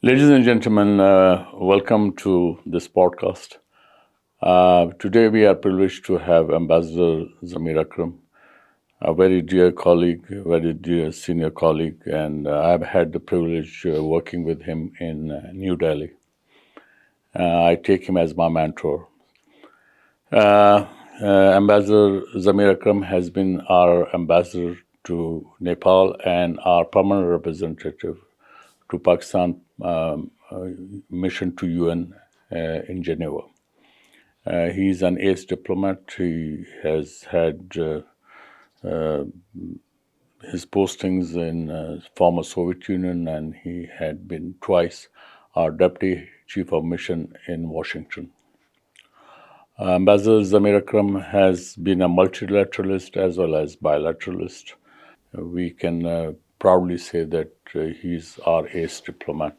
Ladies and gentlemen, welcome to this podcast. Today we are privileged to have Ambassador Zamir Akram, a very dear colleague, very dear senior colleague, and I've had the privilege working with him in New Delhi. I take him as my mentor. Uh, Ambassador Zamir Akram has been our ambassador to Nepal and our permanent representative to Pakistan mission to UN in Geneva. He's an ace diplomat. He has had his postings in former Soviet Union, and he had been twice our deputy chief of mission in Washington. Ambassador Zamir Akram has been a multilateralist as well as bilateralist. We can proudly say that he's our ace diplomat.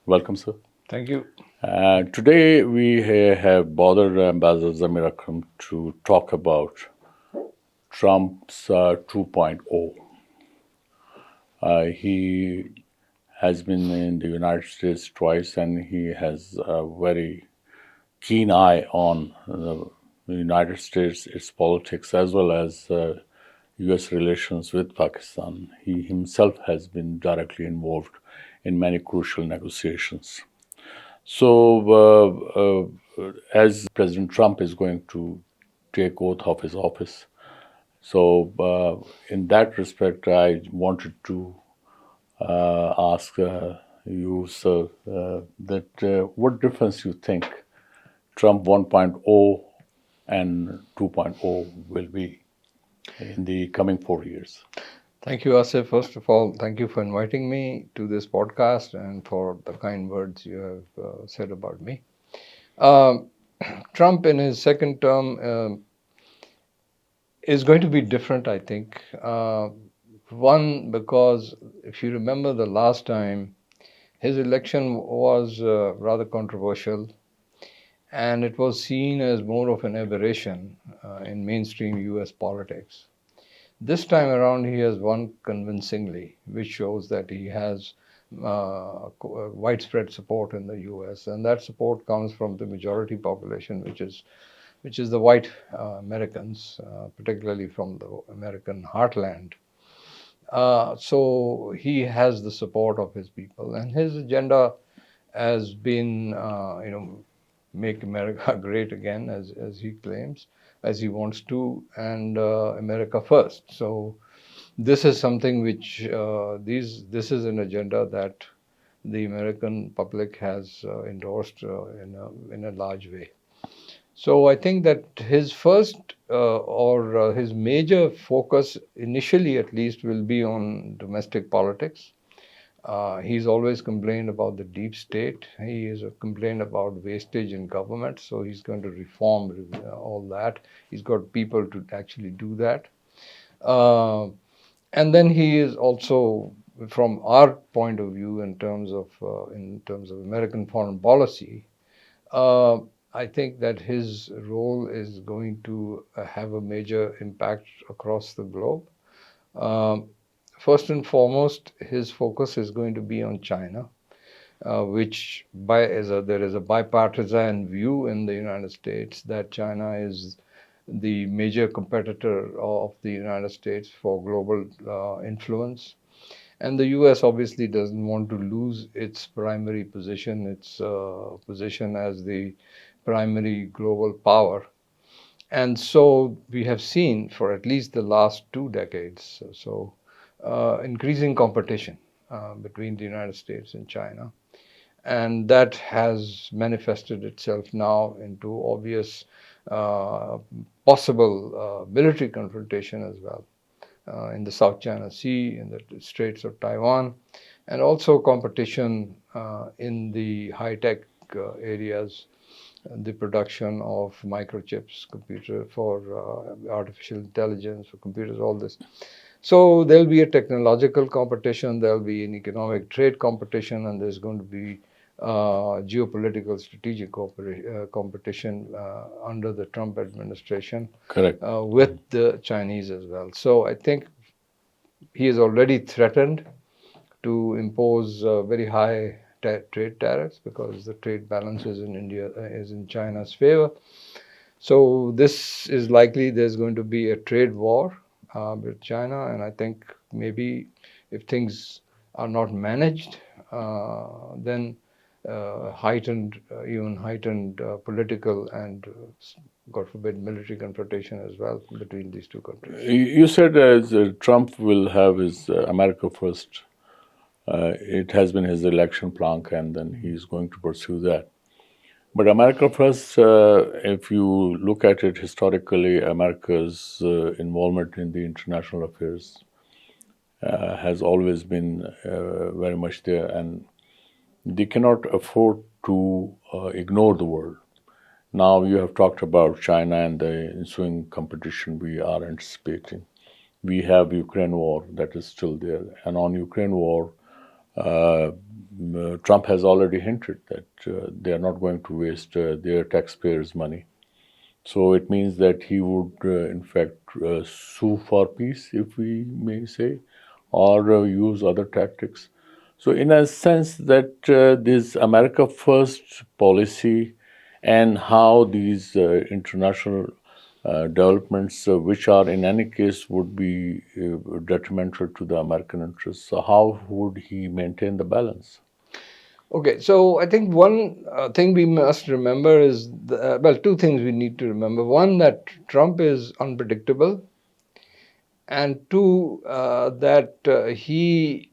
Welcome, sir. Thank you. Today we have bothered Ambassador Zamir Akram to talk about Trump's 2.0. He has been in the United States twice, and he has a very keen eye on the United States, its politics, as well as U.S. relations with Pakistan. He himself has been directly involved in many crucial negotiations. So, as President Trump is going to take oath of his office, so in that respect, I wanted to ask you, sir, that what difference you think Trump 1.0 and 2.0 will be in the coming 4 years? Thank you, Asif. First of all, thank you for inviting me to this podcast and for the kind words you have said about me. Trump in his second term is going to be different, I think. One, because if you remember the last time, his election was rather controversial, and it was seen as more of an aberration in mainstream US politics. This time around, he has won convincingly, which shows that he has widespread support in the U.S., and that support comes from the majority population, which is the white Americans, particularly from the American heartland. So he has the support of his people, and his agenda has been, make America great again, as he claims, as he wants to, and America first. So this is something which this is an agenda that the American public has endorsed in a large way. So I think that his first or his major focus, initially at least, will be on domestic politics. He's always complained about the deep state. He has complained about wastage in government, so he's going to reform all that. He's got people to actually do that. And then he is also, from our point of view, in terms of American foreign policy, I think that his role is going to have a major impact across the globe. First and foremost, his focus is going to be on China, which there is a bipartisan view in the United States that China is the major competitor of the United States for global influence. And the US obviously doesn't want to lose its primary position, its position as the primary global power. And so we have seen for at least the last 2 decades or so, increasing competition between the United States and China. And that has manifested itself now into obvious possible military confrontation as well in the South China Sea, in the Straits of Taiwan, and also competition in the high-tech areas, the production of microchips, computer for artificial intelligence, for computers, all this. So there'll be a technological competition, there'll be an economic trade competition, and there's going to be geopolitical strategic competition under the Trump administration. Correct. With the Chinese as well. So I think he has already threatened to impose very high trade tariffs because the trade balance is in India is in China's favor. So this is likely there's going to be a trade war with China, and I think maybe if things are not managed, then even heightened political and, God forbid, military confrontation as well between these two countries. You said Trump will have his America first. It has been his election plank, and then he's going to pursue that. But America first, if you look at it historically, America's involvement in the international affairs has always been very much there, and they cannot afford to ignore the world. Now you have talked about China and the ensuing competition we are anticipating. We have Ukraine war that is still there, and on Ukraine war, Trump has already hinted that they are not going to waste their taxpayers' money. So it means that he would, in fact, sue for peace, if we may say, or use other tactics. So, in a sense, that this America First policy and how these international developments, which are in any case would be detrimental to the American interests, so how would he maintain the balance? Okay, so I think one thing we must remember is, two things we need to remember. One, that Trump is unpredictable, and two, that he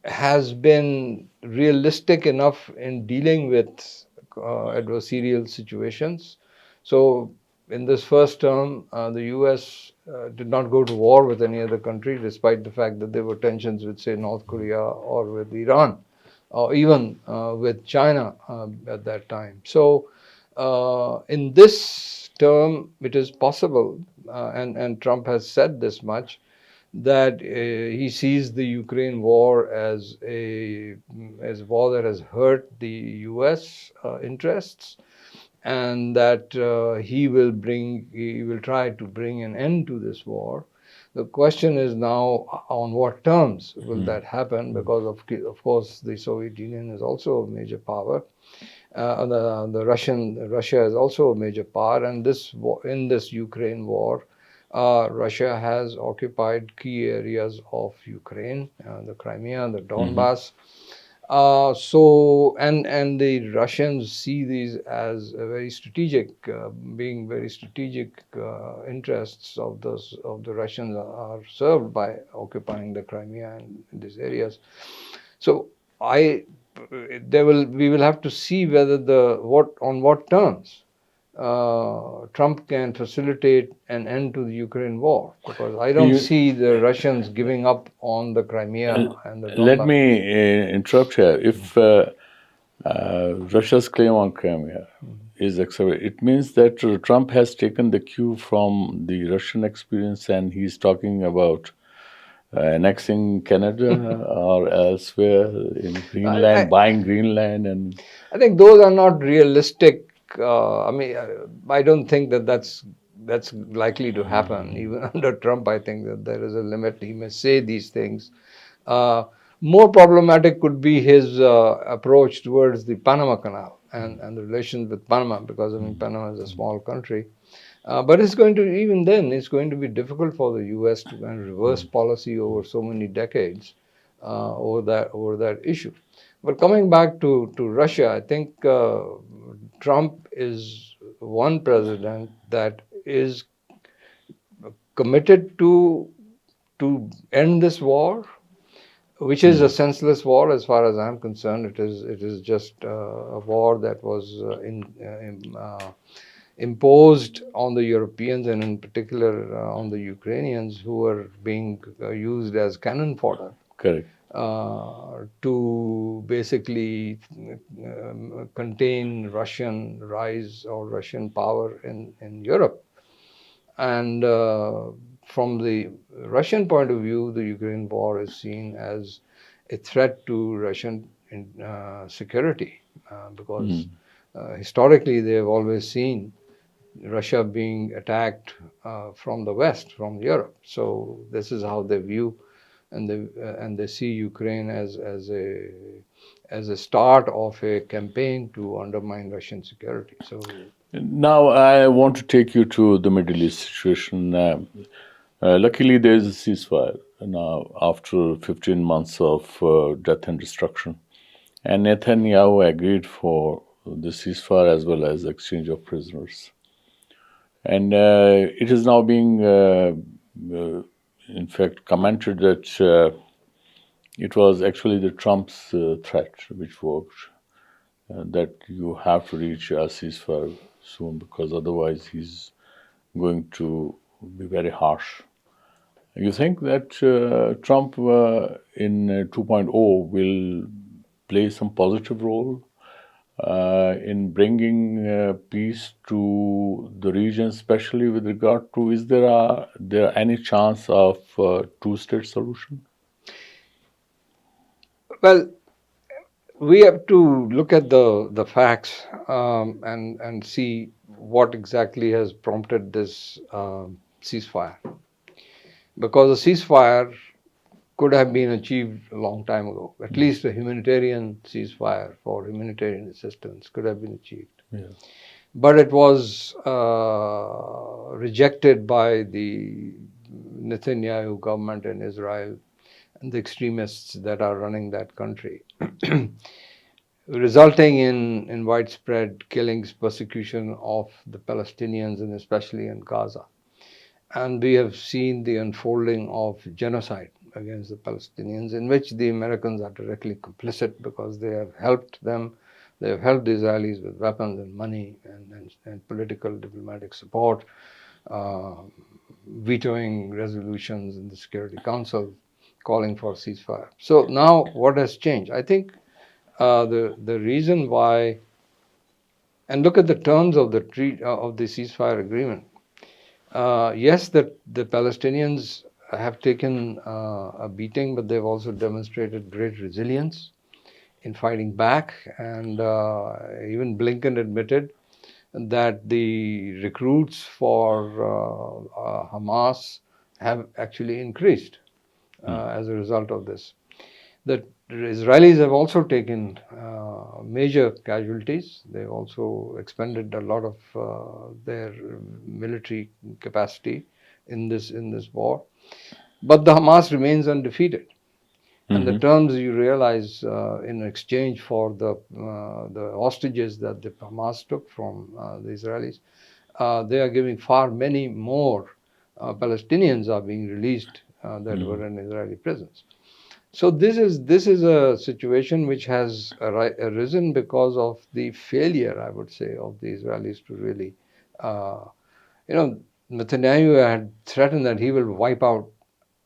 has been realistic enough in dealing with adversarial situations. So, in this first term, the US did not go to war with any other country, despite the fact that there were tensions with, say, North Korea or with Iran, or even with China at that time. So, in this term, it is possible, and Trump has said this much, that he sees the Ukraine war as a war that has hurt the U.S. Interests, and that he will try to bring an end to this war. The question is now, on what terms will that happen? Because of course the Soviet Union is also a major power. Russia is also a major power, and in this Ukraine war, Russia has occupied key areas of Ukraine, the Crimea, the Donbass. And the Russians see these as a very strategic, being very strategic interests of the Russians are served by occupying the Crimea and these areas. So we will have to see whether on what terms Trump can facilitate an end to the Ukraine war, because I don't see the Russians giving up on the Crimea and the Donbass. Let me interrupt here. If Russia's claim on Crimea is accepted, it means that Trump has taken the cue from the Russian experience, and he's talking about annexing Canada or elsewhere in Greenland, buying Greenland, and I think those are not realistic. I don't think that's likely to happen. Even under Trump, I think that there is a limit. He may say these things. More problematic could be his approach towards the Panama Canal and the relations with Panama, because Panama is a small country. But it's going to be difficult for the U.S. to kind of reverse policy over so many decades over that issue. But coming back to Russia, I think Trump is one president that is committed to end this war, which is a senseless war as far as I'm concerned. It is just a war that was imposed on the Europeans, and in particular on the Ukrainians, who were being used as cannon fodder. Correct. To basically contain Russian rise or Russian power in Europe. And from the Russian point of view, the Ukraine war is seen as a threat to Russian security, because historically they have always seen Russia being attacked from the West, from Europe. So this is how they view and they see Ukraine as a start of a campaign to undermine Russian security. So Now, I want to take you to the Middle East situation. Luckily, there is a ceasefire now after 15 months of death and destruction. And Netanyahu agreed for the ceasefire as well as exchange of prisoners. And it is now being, in fact, commented that it was actually the Trump's threat which worked, that you have to reach a ceasefire soon because otherwise he's going to be very harsh. You think that Trump in 2.0 will play some positive role in bringing peace to the region, especially with regard to, is there any chance of two-state solution? well, we have to look at the facts and see what exactly has prompted this ceasefire. Because a ceasefire could have been achieved a long time ago. At least a humanitarian ceasefire for humanitarian assistance could have been achieved. Yeah. But it was rejected by the Netanyahu government in Israel and the extremists that are running that country, resulting in widespread killings, persecution of the Palestinians, and especially in Gaza. And we have seen the unfolding of genocide against the Palestinians, in which the Americans are directly complicit because they have helped them. They have helped the Israelis with weapons and money and political diplomatic support, vetoing resolutions in the Security Council calling for ceasefire. So now what has changed? I think the reason why, and look at the terms of the ceasefire agreement. Yes, the Palestinians have taken a beating, but they've also demonstrated great resilience in fighting back. And even Blinken admitted that the recruits for Hamas have actually increased as a result of this. The Israelis have also taken major casualties. They've also expended a lot of their military capacity in this war. But the Hamas remains undefeated. And the terms you realize in exchange for the hostages that the Hamas took from the Israelis, they are giving far many more Palestinians are being released that were in Israeli prisons. So this is a situation which has arisen because of the failure, I would say, of the Israelis to really, Netanyahu had threatened that he will wipe out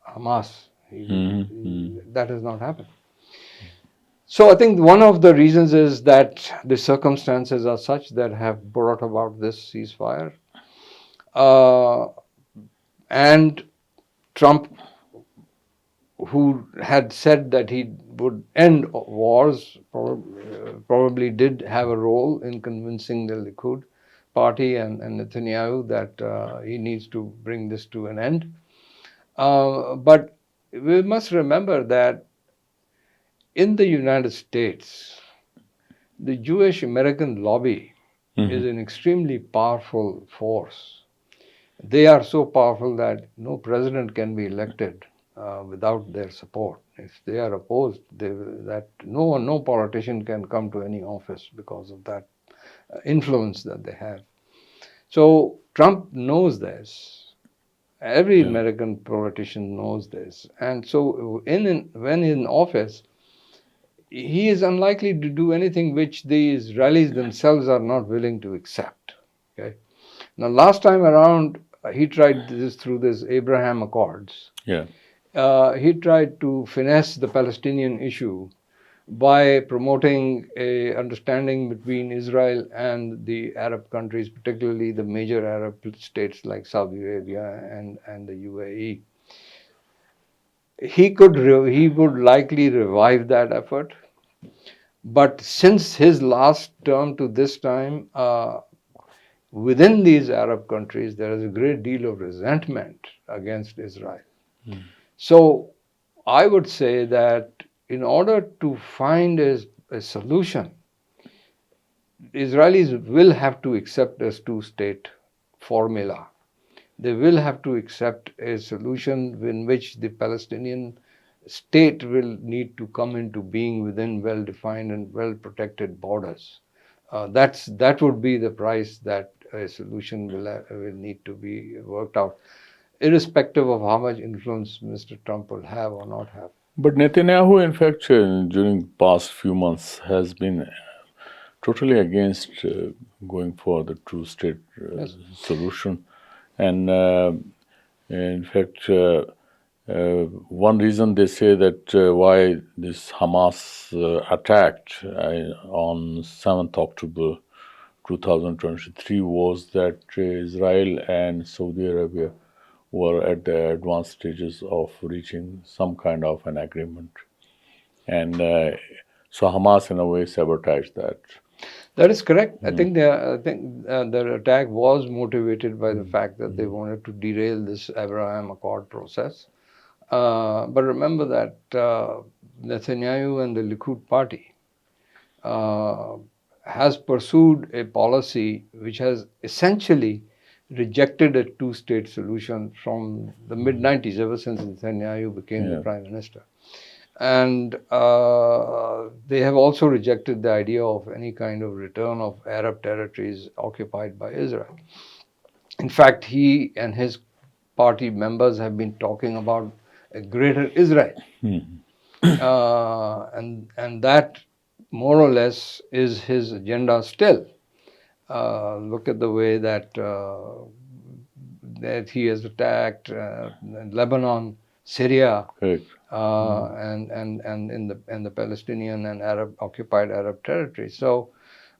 Hamas. That has not happened. So I think one of the reasons is that the circumstances are such that have brought about this ceasefire. And Trump, who had said that he would end wars, probably did have a role in convincing the Likud party and Netanyahu that he needs to bring this to an end. But we must remember that in the United States, the Jewish American lobby is an extremely powerful force. They are so powerful that no president can be elected without their support. If they are opposed, that no politician can come to any office because of that influence that they have. So Trump knows this. Every American politician knows this. And so when in office, he is unlikely to do anything which the Israelis themselves are not willing to accept. Okay. Now, last time around, he tried this through this Abraham Accords. Yeah. He tried to finesse the Palestinian issue by promoting a understanding between Israel and the Arab countries, particularly the major Arab states like Saudi Arabia and the UAE. He would likely revive that effort. But since his last term to this time, within these Arab countries, there is a great deal of resentment against Israel. So I would say that in order to find a solution, Israelis will have to accept a two-state formula. They will have to accept a solution in which the Palestinian state will need to come into being within well-defined and well-protected borders. That would be the price that a solution will need to be worked out, irrespective of how much influence Mr. Trump will have or not have. But Netanyahu, in fact, during past few months has been totally against going for the two-state Yes. solution. And in fact, one reason they say that why this Hamas attacked on 7th October 2023 was that Israel and Saudi Arabia were at the advanced stages of reaching some kind of an agreement. And so Hamas, in a way, sabotaged that. That is correct. I think their attack was motivated by the fact that they wanted to derail this Abraham Accord process. But remember that Netanyahu and the Likud party has pursued a policy which has essentially rejected a two-state solution from the mid-90s, ever since Netanyahu became the prime minister. And they have also rejected the idea of any kind of return of Arab territories occupied by Israel. In fact, he and his party members have been talking about a greater Israel. And that more or less is his agenda still. Look at the way that he has attacked Lebanon, Syria, and in the Palestinian and Arab occupied Arab territory. So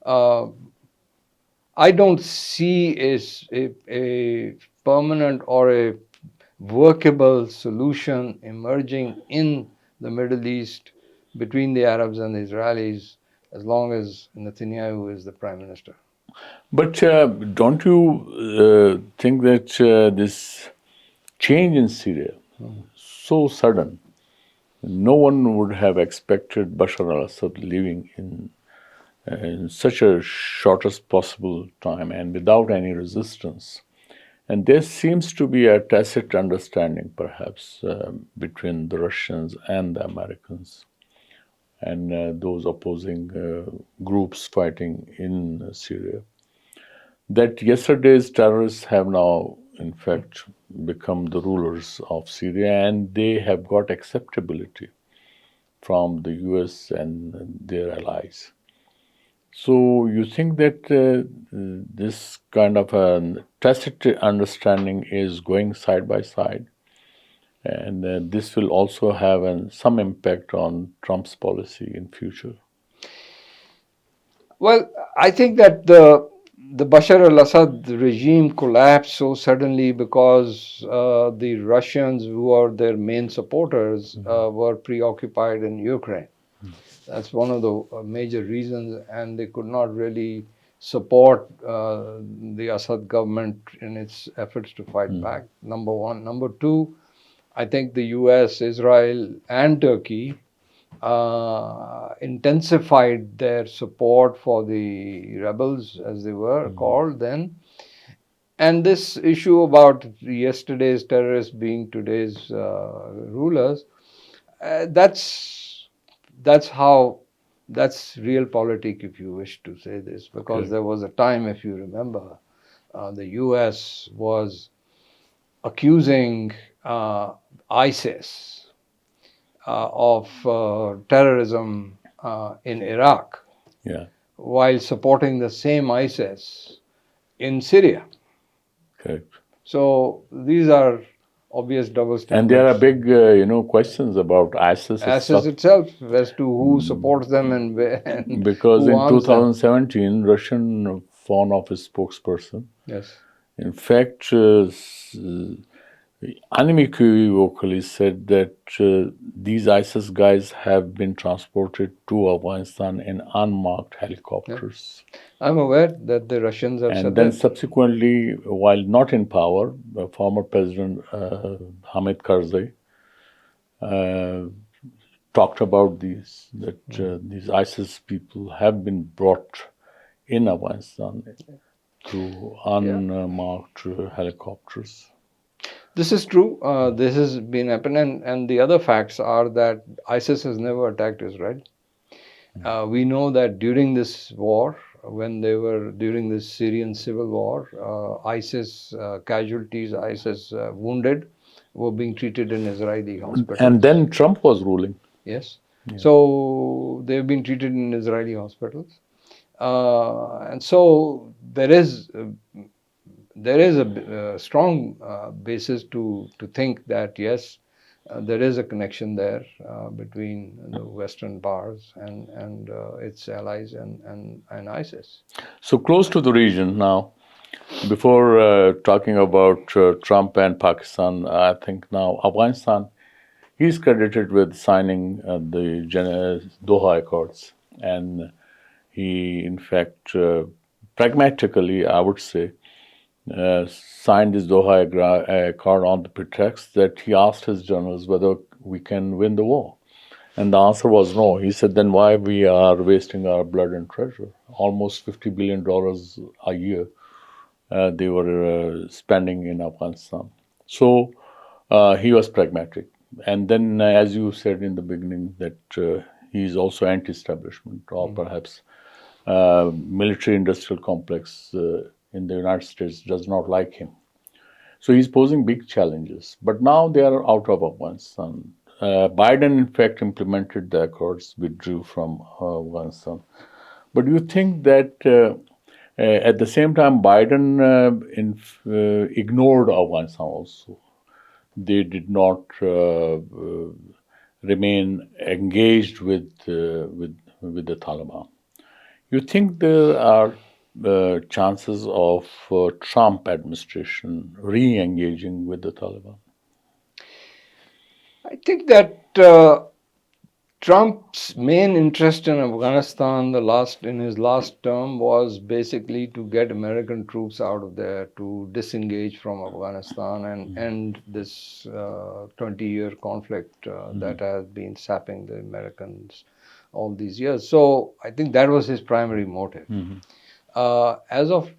I don't see a permanent or a workable solution emerging in the Middle East between the Arabs and the Israelis as long as Netanyahu is the prime minister. But don't you think that this change in Syria, so sudden, no one would have expected Bashar al-Assad leaving in such a shortest possible time and without any resistance. And there seems to be a tacit understanding, perhaps, between the Russians and the Americans and those opposing groups fighting in Syria, that yesterday's terrorists have now, in fact, become the rulers of Syria, and they have got acceptability from the US and their allies. So you think that this kind of a tacit understanding is going side by side, and this will also have some impact on Trump's policy in future? Well, I think that the Bashar al-Assad regime collapsed so suddenly because the Russians, who are their main supporters, were preoccupied in Ukraine. That's one of the major reasons, and they could not really support the Assad government in its efforts to fight back, number one. Number two, I think the US, Israel, and Turkey intensified their support for the rebels, as they were called then. And this issue about yesterday's terrorists being today's rulers, that's realpolitik, if you wish to say this, because there was a time, if you remember, the US was accusing ISIS of terrorism in Iraq, while supporting the same ISIS in Syria. Correct. So these are obvious double standards. And there are big, questions about ISIS. ISIS itself, as to who supports them and where. And because who in arms 2017, Russian Foreign Office spokesperson, in fact, unequivocally said that these ISIS guys have been transported to Afghanistan in unmarked helicopters. I'm aware that the Russians have said that. And then subsequently, while not in power, former President Hamid Karzai uh, talked about these ISIS people have been brought in Afghanistan through unmarked helicopters. This is true. This has been happening, and the other facts are that ISIS has never attacked Israel. We know that during this war, when they were during this Syrian civil war, ISIS casualties, ISIS wounded, were being treated in Israeli hospitals. And then Trump was ruling. Yes. So they've been treated in Israeli hospitals. And so there is a strong basis to think that yes, there is a connection there between the Western powers and its allies and ISIS. So close to the region now. Before talking about Trump and Pakistan, I think now Afghanistan, he's credited with signing the Doha Accords. And he, in fact, pragmatically, I would say, signed this Doha Accord on the pretext that he asked his generals whether we can win the war. And the answer was no. He said, then why we are wasting our blood and treasure? Almost $50 billion a year they were spending in Afghanistan. So he was pragmatic. And then, as you said in the beginning, that he is also anti-establishment, or perhaps military-industrial complex in the United States does not like him. So he's posing big challenges. But now they are out of Afghanistan. Biden, in fact, implemented the accords, withdrew from Afghanistan. But do you think that at the same time, Biden ignored Afghanistan also? They did not remain engaged with the Taliban. You think there are chances of Trump administration re-engaging with the Taliban? I think that Trump's main interest in Afghanistan in his last term was basically to get American troops out of there, to disengage from Afghanistan and end this 20-year conflict that has been sapping the Americans all these years. So I think that was his primary motive. As of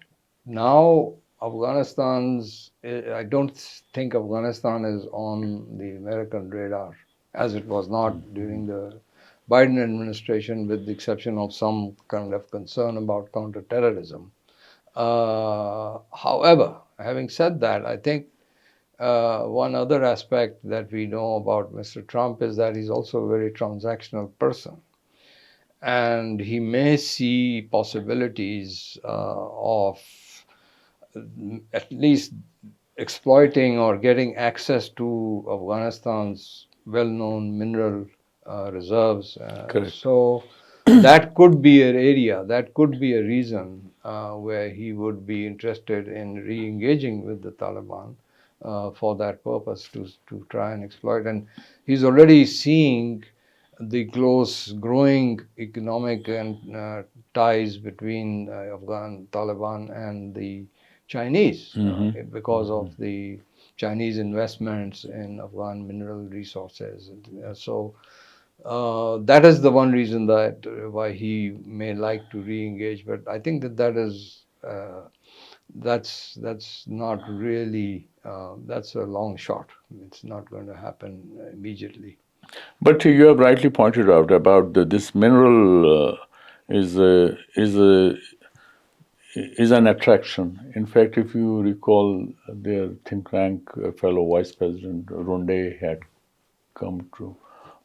now, I don't think Afghanistan is on the American radar, as it was not during the Biden administration, with the exception of some kind of concern about counterterrorism. However, having said that, I think one other aspect that we know about Mr. Trump is that he's also a very transactional person. And he may see possibilities of at least exploiting or getting access to Afghanistan's well-known mineral reserves. So that could be an area, that could be a reason where he would be interested in re-engaging with the Taliban for that purpose, to try and exploit. And he's already seeing the close growing economic and ties between Afghan Taliban and the Chinese because of the Chinese investments in Afghan mineral resources. So that is the one reason that why he may like to re-engage. But I think that's not really, that's a long shot. It's not going to happen immediately. But you have rightly pointed out about this mineral is an attraction. In fact, if you recall, their think tank fellow Vice President Runde had come to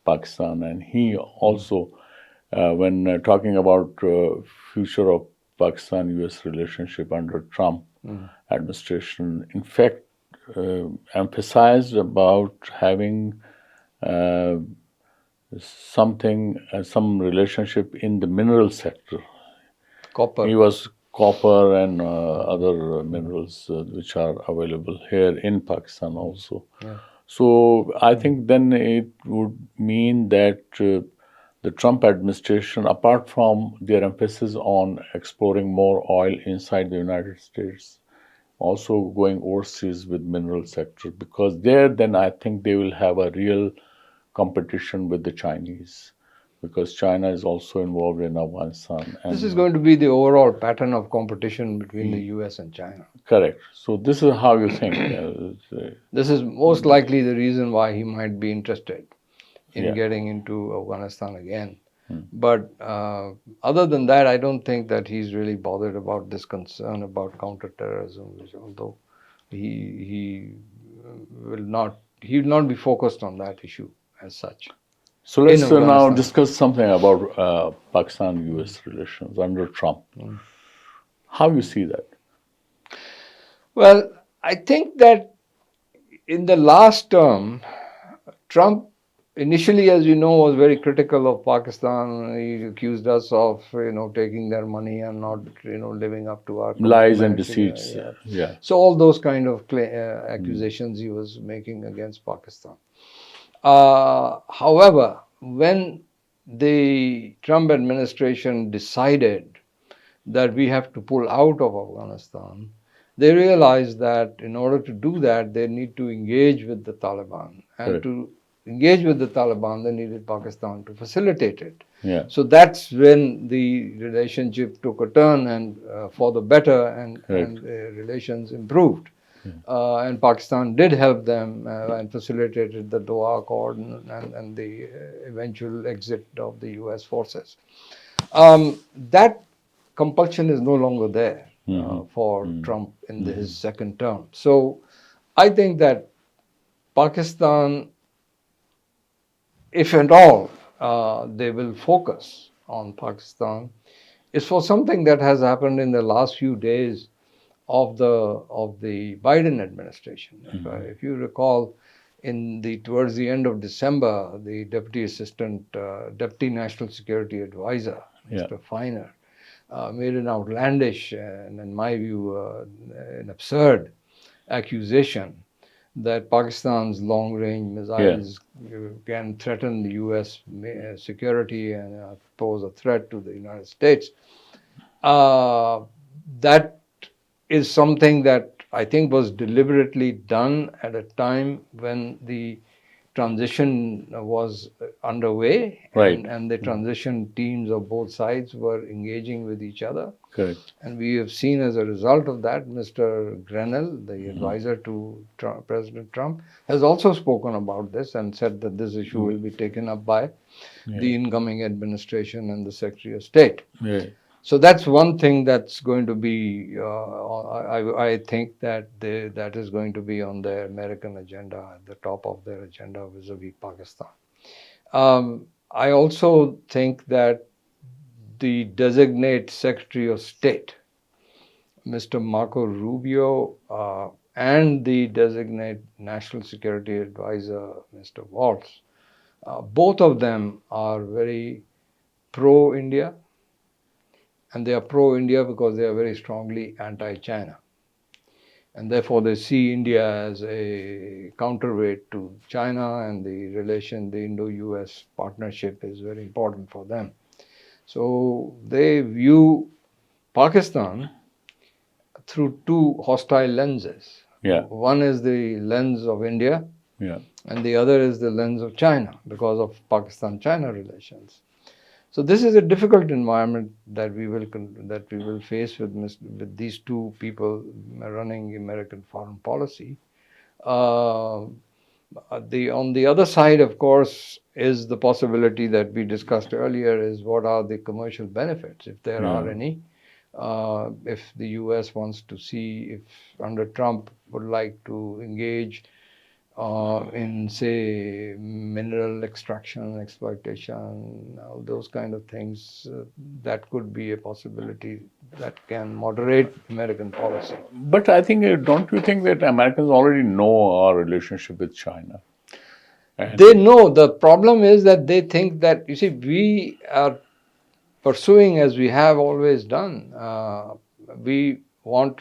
Pakistan, and he also, when talking about future of Pakistan-US relationship under Trump administration, in fact, emphasized about having some relationship in the mineral sector. Copper. He was copper and other minerals which are available here in Pakistan also. So I think then it would mean that the Trump administration, apart from their emphasis on exploring more oil inside the United States, also going overseas with mineral sector, because there then I think they will have a real competition with the Chinese, because China is also involved in Afghanistan. This is And going to be the overall pattern of competition between the US and China. correct. So this is how you think. This is most likely the reason why he might be interested in Yeah. getting into Afghanistan again. But other than that, I don't think that he's really bothered about this concern about counterterrorism, which although he will not be focused on that issue as such. So let's In now Afghanistan. discuss something about Pakistan-US relations under Trump. How you see that? Well, I think that in the last term, Trump initially, as you know, was very critical of Pakistan. He accused us of, taking their money and not, living up to our Lies and commitment. deceits. Yeah. Yeah. So all those kind of accusations he was making against Pakistan. However, when the Trump administration decided that we have to pull out of Afghanistan, they realized that in order to do that, they need to engage with the Taliban. And Correct. to engage with the Taliban, they needed Pakistan to facilitate it. Yeah. So that's when the relationship took a turn and for the better, and relations improved. And Pakistan did help them and facilitated the Doha Accord and the eventual exit of the US forces. That compulsion is no longer there for Trump in his second term. So I think that Pakistan, if at all they will focus on Pakistan, is for something that has happened in the last few days of the Biden administration. If you recall, towards the end of December, the Deputy National Security Advisor, Mr. Feiner, made an outlandish and, in my view, an absurd accusation that Pakistan's long-range missiles can threaten the U.S. security and pose a threat to the United States. That is something that I think was deliberately done at a time when the transition was underway, Right. and the transition teams of both sides were engaging with each other. Correct. And we have seen as a result of that, Mr. Grenell, the advisor to President Trump, has also spoken about this and said that this issue will be taken up by the incoming administration and the Secretary of State. Yeah. So that's one thing that's going to be, I think that that is going to be on their American agenda, at the top of their agenda vis-a-vis Pakistan. I also think that the designate Secretary of State, Mr. Marco Rubio, and the designate National Security Advisor, Mr. Waltz, both of them are very pro-India. And they are pro-India because they are very strongly anti-China. And therefore they see India as a counterweight to China, and the Indo-US partnership is very important for them. So they view Pakistan through two hostile lenses. Yeah. One is the lens of India, and the other is the lens of China because of Pakistan-China relations. So this is a difficult environment that we will face with these two people running American foreign policy. On the other side, of course, is the possibility that we discussed earlier: is what are the commercial benefits, if there are any. If the U.S. wants to see, if under Trump would like to engage in, say, mineral extraction, exploitation, all those kind of things, that could be a possibility that can moderate American policy. But I think, don't you think that Americans already know our relationship with China? And they know. The problem is that they think that, you see, we are pursuing, as we have always done, we want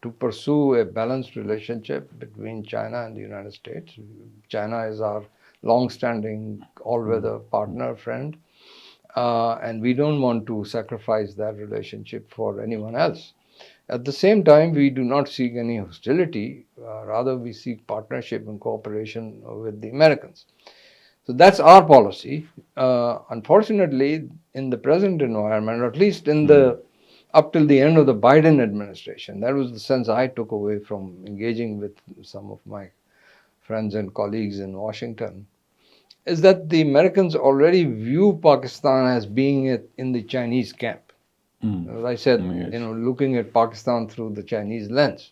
to pursue a balanced relationship between China and the United States. China is our long-standing, all-weather partner, friend, and we don't want to sacrifice that relationship for anyone else. At the same time, we do not seek any hostility. Rather, we seek partnership and cooperation with the Americans. So that's our policy. Unfortunately, in the present environment, or at least in the up till the end of the Biden administration, that was the sense I took away from engaging with some of my friends and colleagues in Washington, is that the Americans already view Pakistan as being in the Chinese camp. As I said, Yes. looking at Pakistan through the Chinese lens.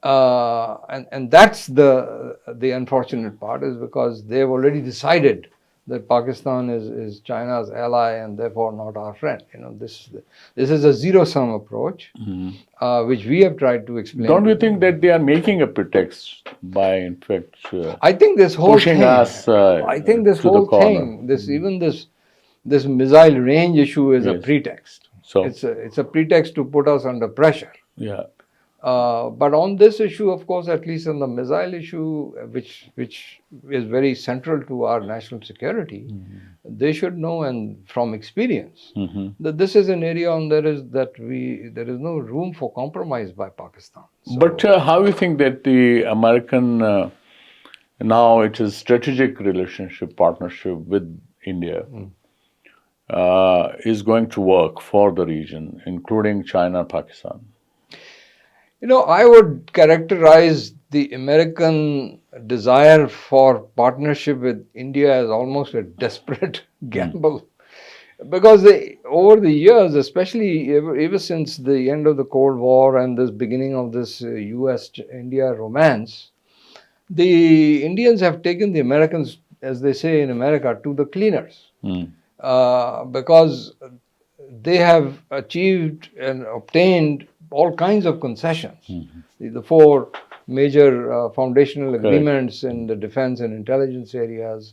And that's the unfortunate part, is because they've already decided that Pakistan is China's ally and therefore not our friend. This is a zero-sum approach, which we have tried to explain. Don't you think that they are making a pretext by, in fact, I think this whole pushing thing, us I think this to the whole corner? thing, this missile range issue is a Yes. pretext. So, It's a pretext to put us under pressure. yeah. But on this issue, of course, at least on the missile issue, which is very central to our national security, they should know, and from experience, that this is an area there is no room for compromise by Pakistan. So, But how you think that the American now it is strategic relationship partnership with India is going to work for the region, including China and Pakistan? I would characterize the American desire for partnership with India as almost a desperate gamble. Because over the years, especially ever since the end of the Cold War and this beginning of this US-India romance, the Indians have taken the Americans, as they say in America, to the cleaners. Because they have achieved and obtained all kinds of concessions. The four major foundational agreements in the defense and intelligence areas,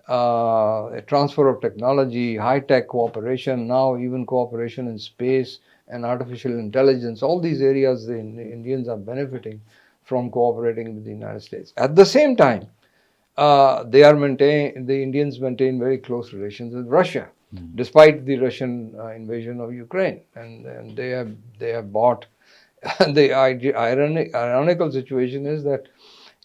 a transfer of technology, high-tech cooperation, now even cooperation in space and artificial intelligence. All these areas the Indians are benefiting from cooperating with the United States. At the same time, the Indians maintain very close relations with Russia, despite the Russian invasion of Ukraine, and they have bought. The ironical situation is that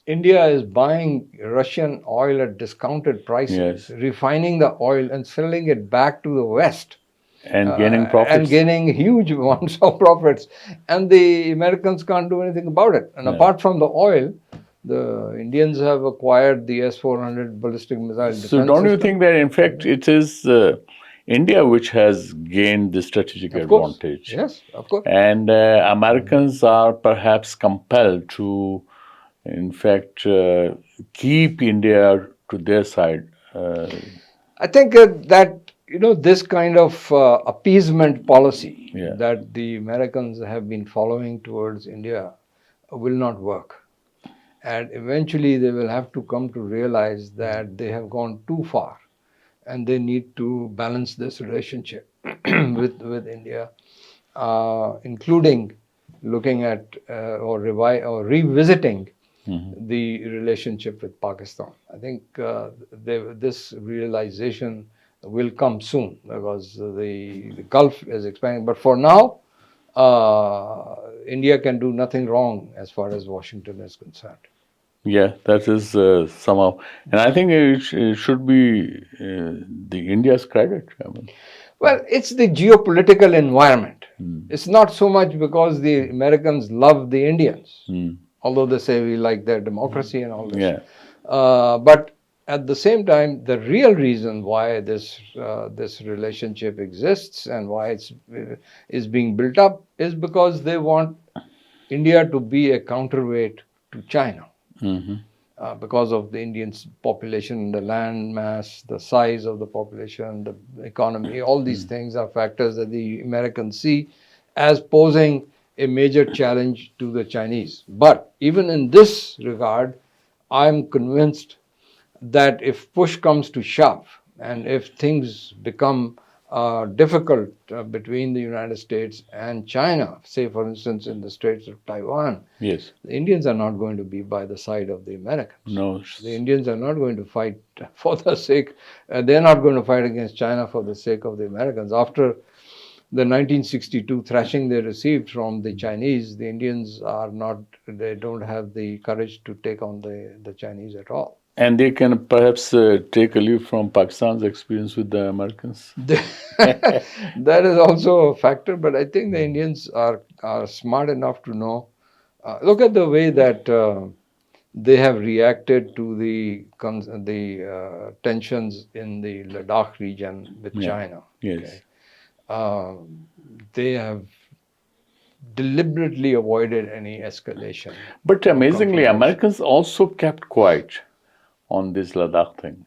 India is buying Russian oil at discounted prices, refining the oil and selling it back to the West. And gaining profits. And gaining huge amounts of profits. And the Americans can't do anything about it. And apart from the oil, the Indians have acquired the S-400 ballistic missile defense So don't you system. think that in fact it is India which has gained the strategic advantage? Yes, of course. And Americans are perhaps compelled to, in fact, keep India to their side. I think that this kind of appeasement policy that the Americans have been following towards India will not work. And eventually they will have to come to realize that they have gone too far and they need to balance this relationship with India, including looking at or revisiting the relationship with Pakistan. I think this realization will come soon because the Gulf is expanding. But for now, India can do nothing wrong as far as Washington is concerned. Yeah, that is somehow, and I think it should be the India's credit. Well, it's the geopolitical environment. It's not so much because the Americans love the Indians, although they say we like their democracy and all this. But at the same time, the real reason why this relationship exists and why it is being built up is because they want India to be a counterweight to China. Because of the Indian population, the land mass, the size of the population, the economy, all these things are factors that the Americans see as posing a major challenge to the Chinese. But even in this regard, I'm convinced that if push comes to shove and if things become difficult between the United States and China, say for instance in the Straits of Taiwan, the Indians are not going to be by the side of the Americans. No. The Indians are not going to fight for the sake, they're not going to fight against China for the sake of the Americans. After the 1962 thrashing they received from the Chinese, the Indians they don't have the courage to take on the Chinese at all. And they can perhaps take a leaf from Pakistan's experience with the Americans. That is also a factor, but I think the Indians are smart enough to know. Look at the way that they have reacted to the tensions in the Ladakh region with Yeah. China. Yes. Okay, they have deliberately avoided any escalation. But or amazingly, confrontation. Americans also kept quiet on this Ladakh thing.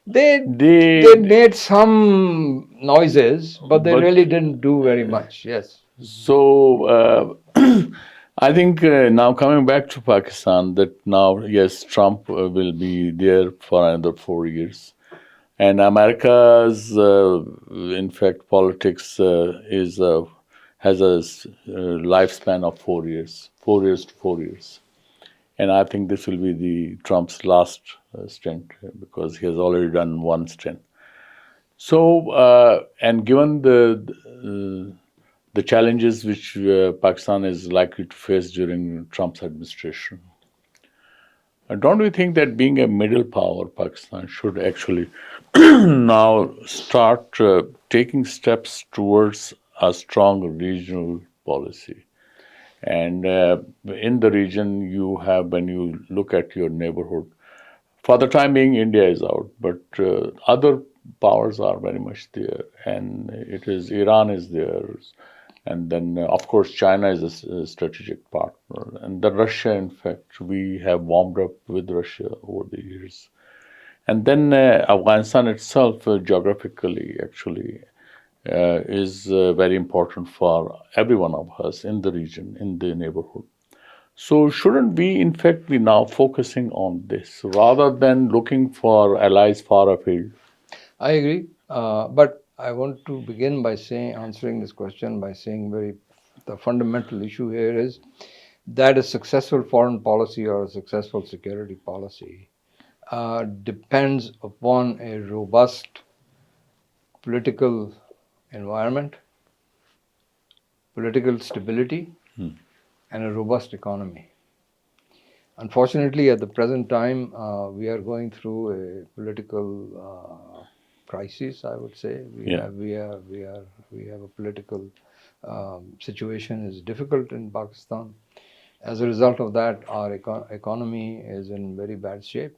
They They, made some noises, but they but really didn't do very much. Yes. so I think now coming back to Pakistan, that now yes, Trump will be there for another 4 years, and America's in fact politics is has a lifespan of 4 years, 4 years to 4 years. And I think this will be the Trump's last stint because he has already done one stint. So, and given the challenges which Pakistan is likely to face during Trump's administration, don't we think that being a middle power, Pakistan should actually now start taking steps towards a strong regional policy? And in the region, you have, when you look at your neighborhood, for the time being, India is out, but other powers are very much there, and it is Iran is there, and then of course China is a strategic partner, and the Russia. In fact, we have warmed up with Russia over the years, and then Afghanistan itself, geographically, actually. Is very important for every one of us in the region, in the neighborhood. So shouldn't we, in fact, be now focusing on this rather than looking for allies far afield? I agree, but I want to begin by answering this question by saying the fundamental issue here is that a successful foreign policy or a successful security policy depends upon a robust political environment, political stability, and a robust economy. Unfortunately, at the present time, we are going through a political crisis. I would say we have a political situation is difficult in Pakistan. As a result of that, our economy is in very bad shape.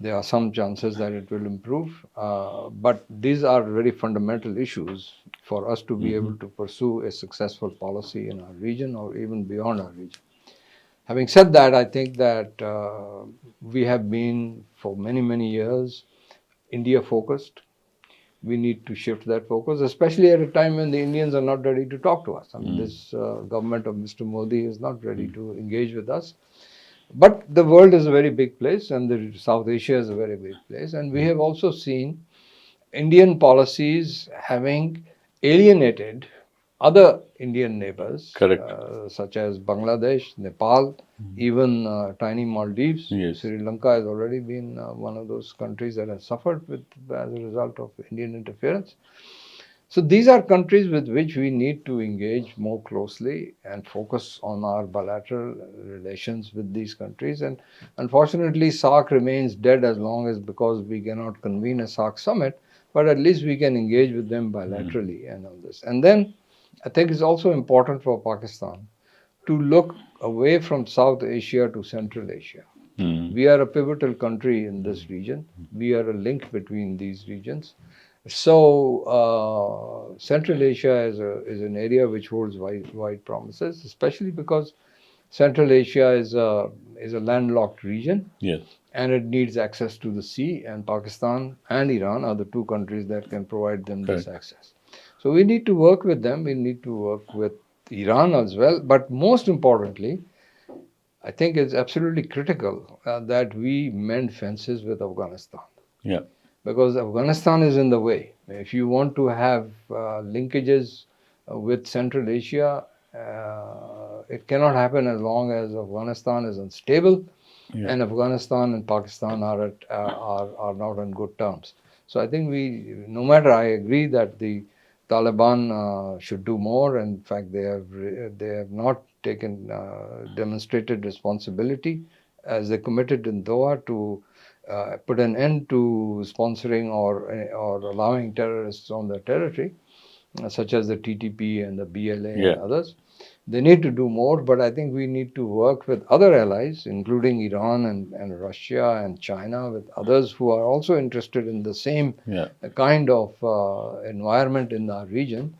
There are some chances that it will improve, but these are very fundamental issues for us to be able to pursue a successful policy in our region or even beyond our region. Having said that, I think that we have been for many, many years India focused. We need to shift that focus, especially at a time when the Indians are not ready to talk to us. I mean, this government of Mr. Modi is not ready to engage with us. But the world is a very big place, and South Asia is a very big place. And we have also seen Indian policies having alienated other Indian neighbors, such as Bangladesh, Nepal, even tiny Maldives. Yes. Sri Lanka has already been one of those countries that has suffered as a result of Indian interference. So these are countries with which we need to engage more closely and focus on our bilateral relations with these countries. And unfortunately, SAARC remains dead as long as because we cannot convene a SAARC summit, but at least we can engage with them bilaterally and on this. And then I think it's also important for Pakistan to look away from South Asia to Central Asia. We are a pivotal country in this region. We are a link between these regions. So Central Asia is an area which holds wide promises, especially because Central Asia is a landlocked region. Yes. And it needs access to the sea, and Pakistan and Iran are the two countries that can provide them this access. So we need to work with them. We need to work with Iran as well. But most importantly, I think it's absolutely critical that we mend fences with Afghanistan. Yeah. Because Afghanistan is in the way. If you want to have linkages with Central Asia, it cannot happen as long as Afghanistan is unstable, and Afghanistan and Pakistan are not on good terms. So I think no matter, I agree that the Taliban should do more. In fact, they have not demonstrated responsibility as they committed in Doha to put an end to sponsoring or allowing terrorists on their territory, such as the TTP and the BLA Yeah. and others. They need to do more, but I think we need to work with other allies, including Iran and Russia and China, with others who are also interested in the same Yeah. kind of environment in our region,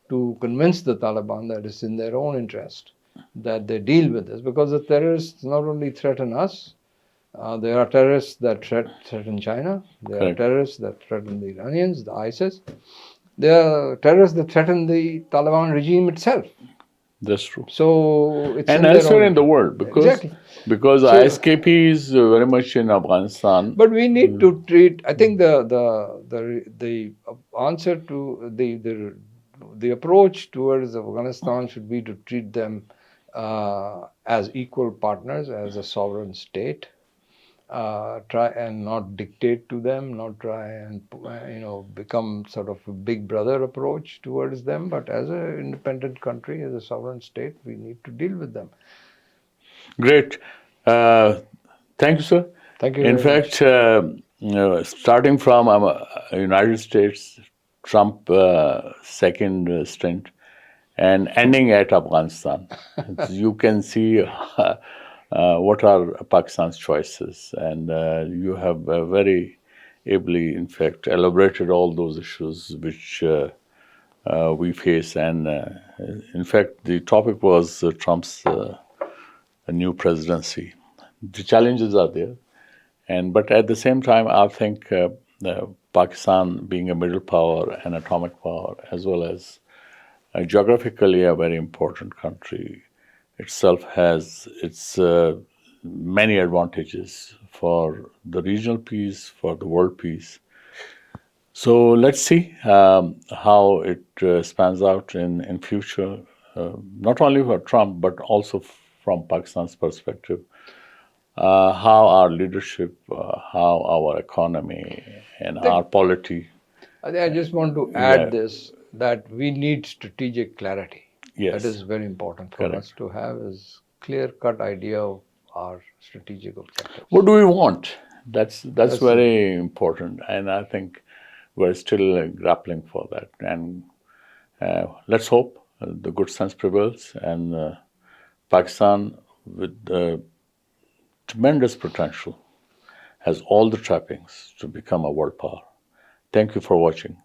to convince the Taliban that it's in their own interest that they deal with this, because the terrorists not only threaten us, there are terrorists that threaten China, there Correct. are terrorists that threaten the Iranians, the ISIS, there are terrorists that threaten the Taliban regime itself. That's true. So it's And in their elsewhere own in the world, because exactly. So, ISKP is very much in Afghanistan. but we need to treat. I think the answer to the approach towards Afghanistan should be to treat them as equal partners, as a sovereign state. Try and not dictate to them, not try and become sort of a big brother approach towards them, but as an independent country, as a sovereign state, we need to deal with them. Great. Thank you, sir. Thank you In very fact, much. starting from United States, Trump second stint, and ending at Afghanistan, you can see what are Pakistan's choices, and you have very ably, in fact, elaborated all those issues which we face. And in fact, the topic was Trump's new presidency. The challenges are there, but at the same time, I think Pakistan, being a middle power, an atomic power, as well as geographically a very important country, itself has its many advantages for the regional peace, for the world peace. So let's see how it spans out in future, not only for Trump, but also from Pakistan's perspective. How our leadership, how our economy, and our polity. I just want to add this, that we need strategic clarity. Yes. That is very important for us to have, is clear-cut idea of our strategic objectives. What do we want? That's very important, and I think we're still grappling for that. And let's hope the good sense prevails, and Pakistan, with tremendous potential, has all the trappings to become a world power. Thank you for watching.